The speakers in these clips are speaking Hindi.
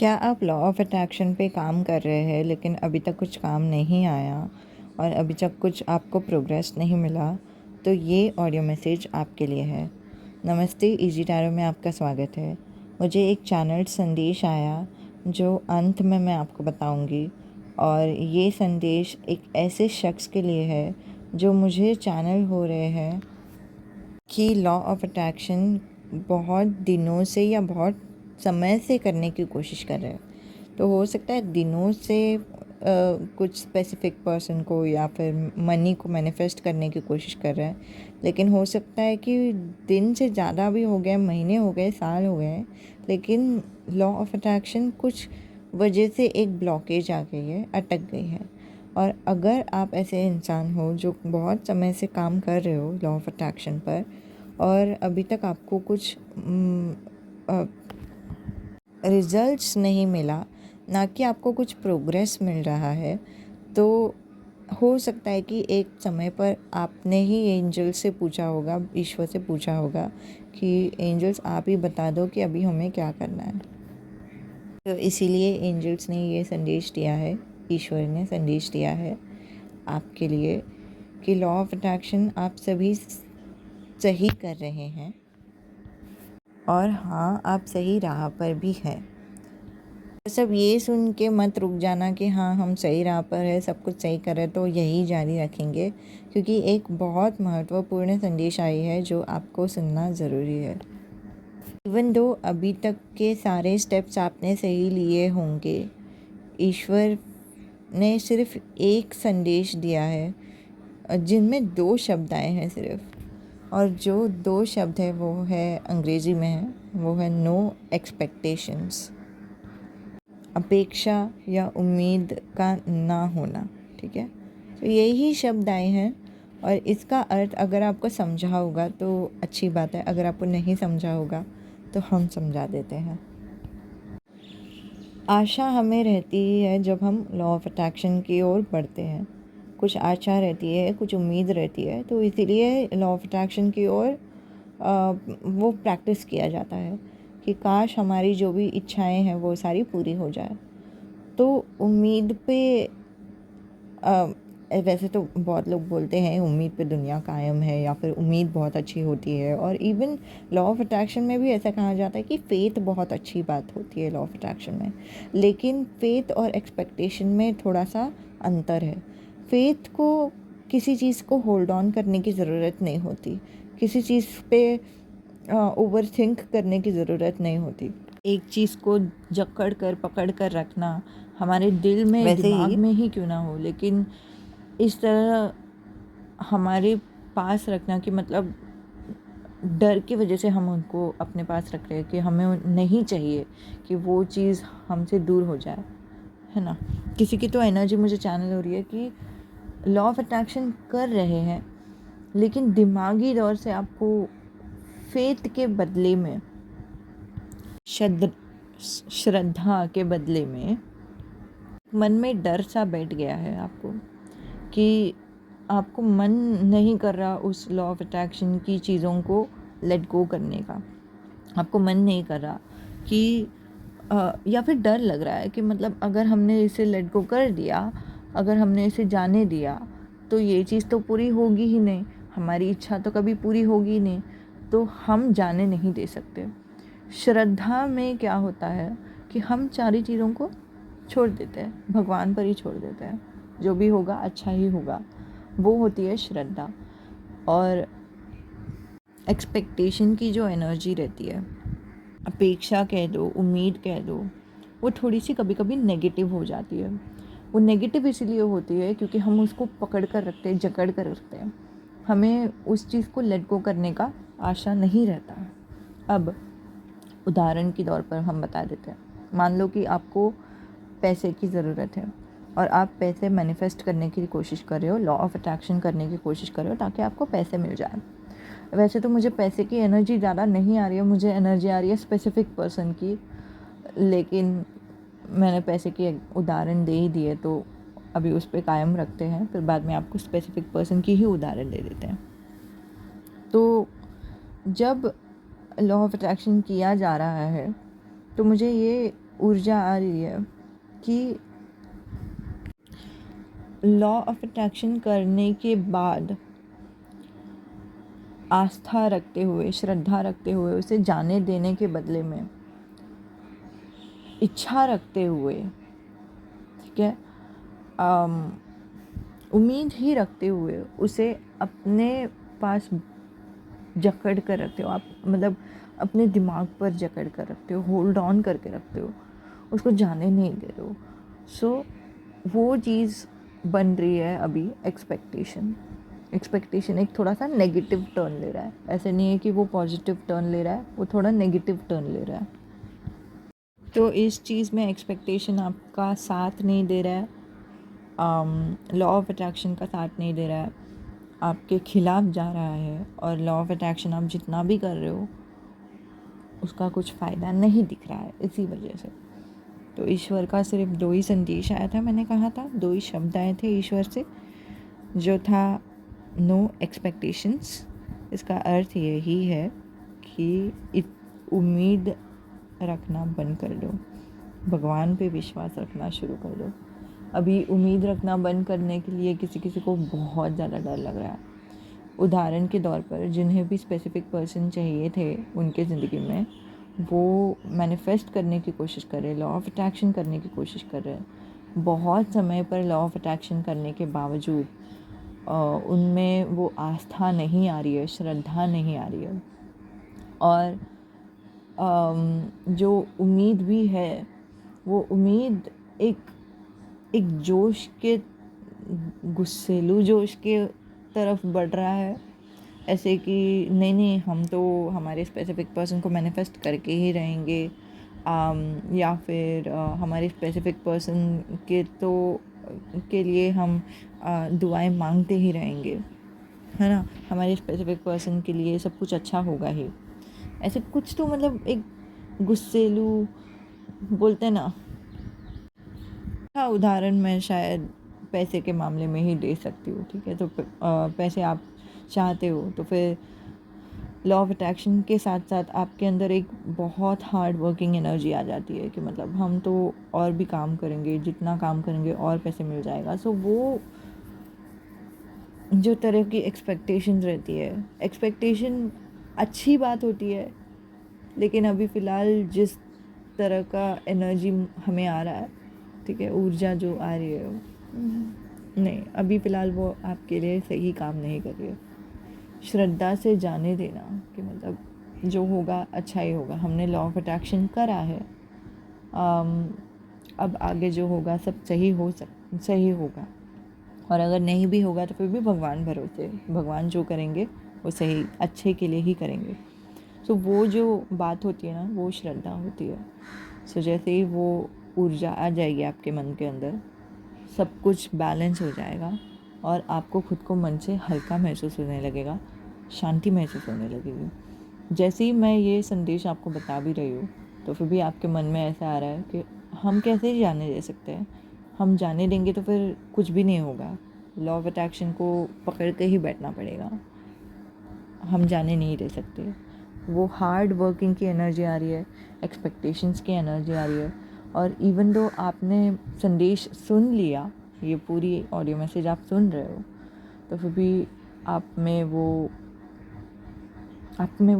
क्या आप लॉ ऑफ अट्रैक्शन पे काम कर रहे हैं लेकिन अभी तक कुछ काम नहीं आया और अभी तक कुछ आपको प्रोग्रेस नहीं मिला? तो ये ऑडियो मैसेज आपके लिए है। नमस्ते, इजी टैरो में आपका स्वागत है। मुझे एक चैनल संदेश आया जो अंत में मैं आपको बताऊंगी, और ये संदेश एक ऐसे शख्स के लिए है जो मुझे चैनल हो रहे हैं कि लॉ ऑफ अट्रैक्शन बहुत दिनों से या बहुत समय से करने की कोशिश कर रहे हैं। तो हो सकता है दिनों से कुछ स्पेसिफिक पर्सन को या फिर मनी को मैनिफेस्ट करने की कोशिश कर रहे हैं, लेकिन हो सकता है कि दिन से ज़्यादा भी हो गए, महीने हो गए, साल हो गए, लेकिन लॉ ऑफ अट्रैक्शन कुछ वजह से एक ब्लॉकेज आ गई है, अटक गई है। और अगर आप ऐसे इंसान हो जो बहुत समय से काम कर रहे हो लॉ ऑफ अट्रैक्शन पर और अभी तक आपको कुछ रिजल्ट्स नहीं मिला, ना कि आपको कुछ प्रोग्रेस मिल रहा है, तो हो सकता है कि एक समय पर आपने ही एंजल से पूछा होगा, ईश्वर से पूछा होगा कि एंजल्स आप ही बता दो कि अभी हमें क्या करना है। तो इसीलिए एंजल्स ने ये संदेश दिया है, ईश्वर ने संदेश दिया है आपके लिए कि लॉ ऑफ अट्रैक्शन आप सभी सही कर रहे हैं, और हाँ, आप सही राह पर भी हैं। सब ये सुन के मत रुक जाना कि हाँ हम सही राह पर है, सब कुछ सही कर रहे तो यही जारी रखेंगे, क्योंकि एक बहुत महत्वपूर्ण संदेश आई है जो आपको सुनना ज़रूरी है। इवन दो अभी तक के सारे स्टेप्स आपने सही लिए होंगे, ईश्वर ने सिर्फ एक संदेश दिया है जिनमें 2 शब्द आए हैं सिर्फ, और जो 2 शब्द है वो है अंग्रेज़ी में है, वो है नो एक्सपेक्टेशंस, अपेक्षा या उम्मीद का ना होना। ठीक है, तो यही शब्द आए हैं, और इसका अर्थ अगर आपको समझा होगा तो अच्छी बात है, अगर आपको नहीं समझा होगा तो हम समझा देते हैं। आशा हमें रहती है जब हम लॉ ऑफ अट्रैक्शन की ओर बढ़ते हैं, कुछ आशा रहती है, कुछ उम्मीद रहती है, तो इसीलिए लॉ ऑफ अट्रैक्शन की ओर वो प्रैक्टिस किया जाता है कि काश हमारी जो भी इच्छाएं हैं वो सारी पूरी हो जाए। तो उम्मीद पे वैसे तो बहुत लोग बोलते हैं उम्मीद पे दुनिया कायम है, या फिर उम्मीद बहुत अच्छी होती है, और इवन लॉ ऑफ अट्रैक्शन में भी ऐसा कहा जाता है कि फ़ेथ बहुत अच्छी बात होती है लॉ ऑफ अट्रैक्शन में। लेकिन फ़ेथ और एक्सपेक्टेशन में थोड़ा सा अंतर है। फ़ेथ को किसी चीज़ को होल्ड ऑन करने की ज़रूरत नहीं होती, किसी चीज़ पे ओवर थिंक करने की ज़रूरत नहीं होती। एक चीज़ को जकड़ कर पकड़ कर रखना हमारे दिल में, वैसे दिमाग ही में ही क्यों ना हो, लेकिन इस तरह हमारे पास रखना कि मतलब डर की वजह से हम उनको अपने पास रख रहे हैं कि हमें नहीं चाहिए कि वो चीज़ हमसे दूर हो जाए, है ना। किसी की तो एनर्जी मुझे चैनल हो रही है कि लॉ ऑफ अट्रैक्शन कर रहे हैं, लेकिन दिमागी तौर से आपको फेथ के बदले में, श्रद्धा के बदले में मन में डर सा बैठ गया है आपको, कि आपको मन नहीं कर रहा उस लॉ ऑफ अट्रैक्शन की चीज़ों को लेट गो करने का। आपको मन नहीं कर रहा कि या फिर डर लग रहा है कि मतलब अगर हमने इसे लेट गो कर दिया, अगर हमने इसे जाने दिया, तो ये चीज़ तो पूरी होगी ही नहीं, हमारी इच्छा तो कभी पूरी होगी ही नहीं, तो हम जाने नहीं दे सकते। श्रद्धा में क्या होता है कि हम सारी चीज़ों को छोड़ देते हैं, भगवान पर ही छोड़ देते हैं, जो भी होगा अच्छा ही होगा, वो होती है श्रद्धा। और एक्सपेक्टेशन की जो एनर्जी रहती है, अपेक्षा कह दो, उम्मीद कह दो, वो थोड़ी सी कभी कभी नेगेटिव हो जाती है। वो नेगेटिव इसलिए होती है क्योंकि हम उसको पकड़ कर रखते हैं, जकड़ कर रखते हैं, हमें उस चीज़ को लेट गो करने का आशा नहीं रहता है। अब उदाहरण के तौर पर हम बता देते हैं, मान लो कि आपको पैसे की ज़रूरत है और आप पैसे मैनिफेस्ट करने की कोशिश कर रहे हो, लॉ ऑफ अट्रैक्शन करने की कोशिश कर रहे हो ताकि आपको पैसे मिल जाए। वैसे तो मुझे पैसे की एनर्जी ज़्यादा नहीं आ रही है, मुझे एनर्जी आ रही है स्पेसिफिक पर्सन की, लेकिन मैंने पैसे की उदाहरण दे ही दिए तो अभी उस पर कायम रखते हैं, फिर बाद में आपको स्पेसिफिक पर्सन की ही उदाहरण दे देते हैं। तो जब लॉ ऑफ अट्रैक्शन किया जा रहा है तो मुझे ये ऊर्जा आ रही है कि लॉ ऑफ अट्रैक्शन करने के बाद आस्था रखते हुए, श्रद्धा रखते हुए, उसे जाने देने के बदले में इच्छा रखते हुए, ठीक है, उम्मीद ही रखते हुए उसे अपने पास जकड़ कर रखते हो आप, मतलब अपने दिमाग पर जकड़ कर रखते हो, होल्ड ऑन करके रखते हो, उसको जाने नहीं दे रहे हो। सो वो चीज़ बन रही है अभी एक्सपेक्टेशन एक थोड़ा सा नेगेटिव टर्न ले रहा है। ऐसे नहीं है कि वो पॉजिटिव टर्न ले रहा है, वो थोड़ा नेगेटिव टर्न ले रहा है। तो इस चीज़ में एक्सपेक्टेशन आपका साथ नहीं दे रहा है, लॉ ऑफ अट्रैक्शन का साथ नहीं दे रहा है, आपके खिलाफ जा रहा है, और लॉ ऑफ अट्रैक्शन आप जितना भी कर रहे हो उसका कुछ फ़ायदा नहीं दिख रहा है इसी वजह से। तो ईश्वर का सिर्फ 2 ही संदेश आया था, मैंने कहा था 2 ही शब्द आए थे ईश्वर से, जो था नो एक्सपेक्टेशंस। इसका अर्थ यही है कि उम्मीद रखना बंद कर दो, भगवान पे विश्वास रखना शुरू कर दो। अभी उम्मीद रखना बंद करने के लिए किसी किसी को बहुत ज़्यादा डर लग रहा है। उदाहरण के तौर पर जिन्हें भी स्पेसिफिक पर्सन चाहिए थे उनके ज़िंदगी में, वो मैनिफेस्ट करने की कोशिश कर रहे हैं, लॉ ऑफ अट्रैक्शन करने की कोशिश कर रहे हैं। बहुत समय पर लॉ ऑफ अट्रैक्शन करने के बावजूद उनमें वो आस्था नहीं आ रही है, श्रद्धा नहीं आ रही है, और जो उम्मीद भी है वो उम्मीद एक जोश के, गुस्सेलू जोश के तरफ बढ़ रहा है। ऐसे कि नहीं हम तो हमारे स्पेसिफिक पर्सन को मैनिफेस्ट करके ही रहेंगे, या फिर हमारे स्पेसिफिक पर्सन के लिए हम दुआएं मांगते ही रहेंगे, है ना, हमारे स्पेसिफिक पर्सन के लिए सब कुछ अच्छा होगा ही। ऐसे कुछ तो मतलब एक गुस्सेलू बोलते ना। हाँ, उदाहरण मैं शायद पैसे के मामले में ही दे सकती हूँ, ठीक है। तो पैसे आप चाहते हो तो फिर लॉ ऑफ अट्रैक्शन के साथ साथ आपके अंदर एक बहुत हार्ड वर्किंग एनर्जी आ जाती है कि मतलब हम तो और भी काम करेंगे, जितना काम करेंगे और पैसे मिल जाएगा। सो वो जो तरह की एक्सपेक्टेशन रहती है, एक्सपेक्टेशन अच्छी बात होती है, लेकिन अभी फ़िलहाल जिस तरह का एनर्जी हमें आ रहा है, ठीक है, ऊर्जा जो आ रही है, नहीं, अभी फ़िलहाल वो आपके लिए सही काम नहीं कर रही है। श्रद्धा से जाने देना कि मतलब जो होगा अच्छा ही होगा। हमने लॉ ऑफ अट्रैक्शन करा है, अब आगे जो होगा सब सही होगा, और अगर नहीं भी होगा तो फिर भी भगवान भरोसे, भगवान जो करेंगे वो सही अच्छे के लिए ही करेंगे। सो वो जो बात होती है ना, वो श्रद्धा होती है। सो जैसे ही वो ऊर्जा आ जाएगी आपके मन के अंदर, सब कुछ बैलेंस हो जाएगा और आपको खुद को मन से हल्का महसूस होने लगेगा, शांति महसूस होने लगेगी। जैसे ही मैं ये संदेश आपको बता भी रही हूँ तो फिर भी आपके मन में ऐसा आ रहा है कि हम कैसे जाने दे सकते हैं, हम जाने देंगे तो फिर कुछ भी नहीं होगा, लॉ ऑफ अट्रैक्शन को पकड़ के ही बैठना पड़ेगा, हम जाने नहीं दे सकते। वो हार्ड वर्किंग की एनर्जी आ रही है, एक्सपेक्टेशंस की एनर्जी आ रही है, और इवन दो आपने संदेश सुन लिया, ये पूरी ऑडियो मैसेज आप सुन रहे हो, तो फिर भी आप में वो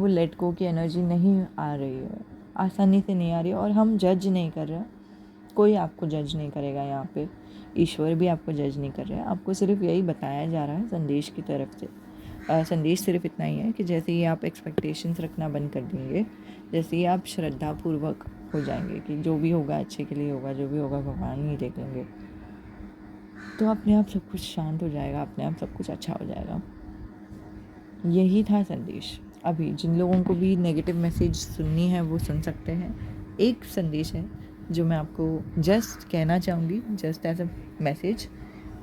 लेट गो की एनर्जी नहीं आ रही है, आसानी से नहीं आ रही है। और हम जज नहीं कर रहे, कोई आपको जज नहीं करेगा यहाँ पे, ईश्वर भी आपको जज नहीं कर रहा है। आपको सिर्फ यही बताया जा रहा है संदेश की तरफ से। संदेश सिर्फ इतना ही है कि जैसे ही आप एक्सपेक्टेशंस रखना बंद कर देंगे, जैसे ही आप श्रद्धापूर्वक हो जाएंगे कि जो भी होगा अच्छे के लिए होगा, जो भी होगा भगवान ही देख लेंगे, तो अपने आप सब कुछ शांत हो जाएगा, अपने आप सब कुछ अच्छा हो जाएगा। यही था संदेश। अभी जिन लोगों को भी नेगेटिव मैसेज सुननी है वो सुन सकते हैं। एक संदेश है जो मैं आपको जस्ट कहना चाहूँगी, जस्ट एज अ मैसेज,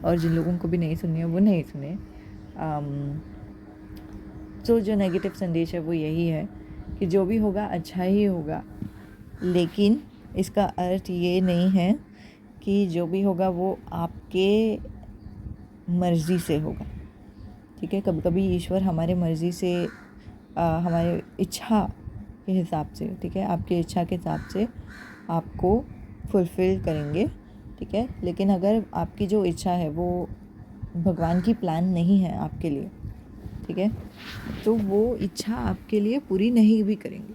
और जिन लोगों को भी नहीं सुननी है वो नहीं सुने। तो जो नेगेटिव संदेश है वो यही है कि जो भी होगा अच्छा ही होगा, लेकिन इसका अर्थ ये नहीं है कि जो भी होगा वो आपके मर्ज़ी से होगा, ठीक है। कभी कभी ईश्वर हमारे मर्ज़ी से, हमारे इच्छा के हिसाब से, ठीक है, आपकी इच्छा के हिसाब से आपको फुलफ़िल करेंगे, ठीक है। लेकिन अगर आपकी जो इच्छा है वो भगवान की प्लान नहीं है आपके लिए, ठीक है, तो वो इच्छा आपके लिए पूरी नहीं भी करेंगे।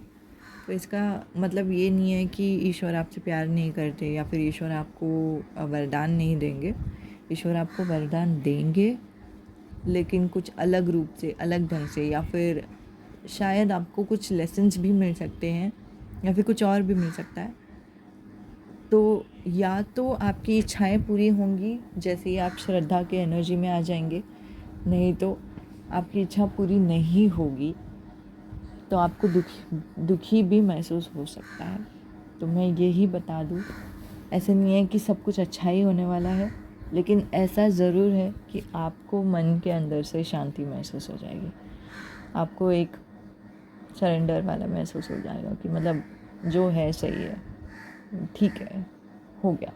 तो इसका मतलब ये नहीं है कि ईश्वर आपसे प्यार नहीं करते या फिर ईश्वर आपको वरदान नहीं देंगे। ईश्वर आपको वरदान देंगे, लेकिन कुछ अलग रूप से, अलग ढंग से, या फिर शायद आपको कुछ लेसन्स भी मिल सकते हैं या फिर कुछ और भी मिल सकता है। तो या तो आपकी इच्छाएं पूरी होंगी जैसे ही आप श्रद्धा के एनर्जी में आ जाएंगे, नहीं तो आपकी इच्छा पूरी नहीं होगी तो आपको दुखी भी महसूस हो सकता है। तो मैं यही बता दूँ, ऐसे नहीं है कि सब कुछ अच्छा ही होने वाला है, लेकिन ऐसा ज़रूर है कि आपको मन के अंदर से शांति महसूस हो जाएगी। आपको एक सरेंडर वाला महसूस हो जाएगा कि मतलब जो है सही है, ठीक है, हो गया।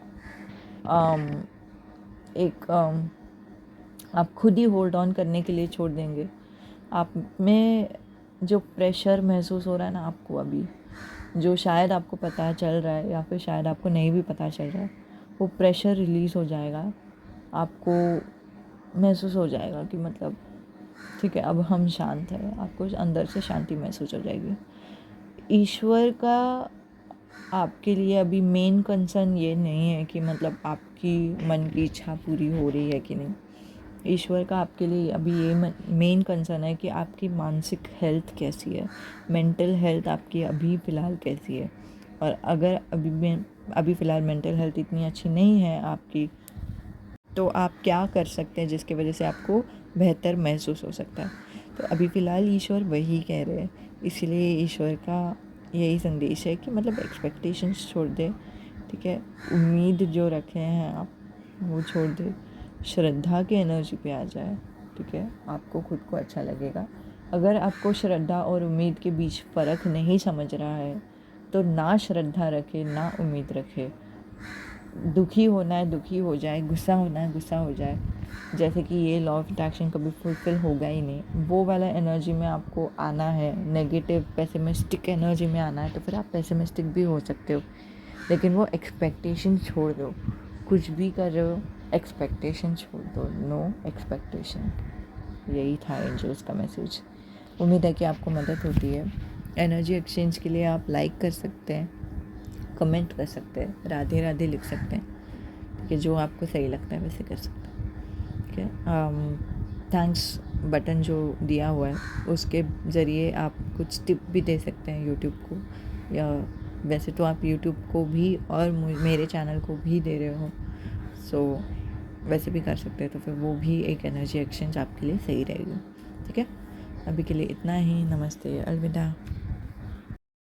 आप खुद ही होल्ड ऑन करने के लिए छोड़ देंगे। आप में जो प्रेशर महसूस हो रहा है ना आपको अभी, जो शायद आपको पता चल रहा है या फिर शायद आपको नहीं भी पता चल रहा है, वो प्रेशर रिलीज़ हो जाएगा। आपको महसूस हो जाएगा कि मतलब ठीक है, अब हम शांत हैं। आपको अंदर से शांति महसूस हो जाएगी। ईश्वर का आपके लिए अभी मेन कंसर्न ये नहीं है कि मतलब आपकी मन की इच्छा पूरी हो रही है कि नहीं। ईश्वर का आपके लिए अभी ये मेन कंसर्न है कि आपकी मानसिक हेल्थ कैसी है, मेंटल हेल्थ आपकी अभी फ़िलहाल कैसी है। और अगर अभी फ़िलहाल मेंटल हेल्थ इतनी अच्छी नहीं है आपकी, तो आप क्या कर सकते हैं जिसकी वजह से आपको बेहतर महसूस हो सकता है। तो अभी फ़िलहाल ईश्वर वही कह रहे हैं, इसलिए ईश्वर का यही संदेश है कि मतलब एक्सपेक्टेशंस छोड़ दे, ठीक है। उम्मीद जो रखे हैं आप वो छोड़ दे, श्रद्धा की एनर्जी पे आ जाए, ठीक है। आपको खुद को अच्छा लगेगा। अगर आपको श्रद्धा और उम्मीद के बीच फ़र्क नहीं समझ रहा है तो ना श्रद्धा रखे ना उम्मीद रखे। दुखी होना है दुखी हो जाए, गुस्सा होना है गुस्सा हो जाए। जैसे कि ये लॉ ऑफ अट्रैक्शन कभी फुलफिल होगा ही नहीं। वो वाला एनर्जी में आपको आना है, नेगेटिव पेसिमिस्टिक एनर्जी में आना है, तो फिर आप पेसिमिस्टिक भी हो सकते हो। लेकिन वो एक्सपेक्टेशन छोड़ दो। कुछ भी कर रहे हो, एक्सपेक्टेशन छोड़ दो, नो एक्सपेक्टेशन। यही था एंजल्स का मैसेज। उम्मीद है कि आपको मदद होती है। एनर्जी एक्सचेंज के लिए आप लाइक कर सकते हैं, कमेंट कर सकते हैं, राधे राधे लिख सकते हैं, ठीक है। जो आपको सही लगता है वैसे कर सकते हैं, ठीक है। थैंक्स बटन जो दिया हुआ है उसके ज़रिए आप कुछ टिप भी दे सकते हैं यूट्यूब को, या वैसे तो आप यूट्यूब को भी और मेरे चैनल को भी दे रहे हो, सो वैसे भी कर सकते हैं। तो फिर वो भी एक एनर्जी एक्सचेंज आपके लिए सही रहेगी, ठीक है। अभी के लिए इतना ही। नमस्ते, अलविदा।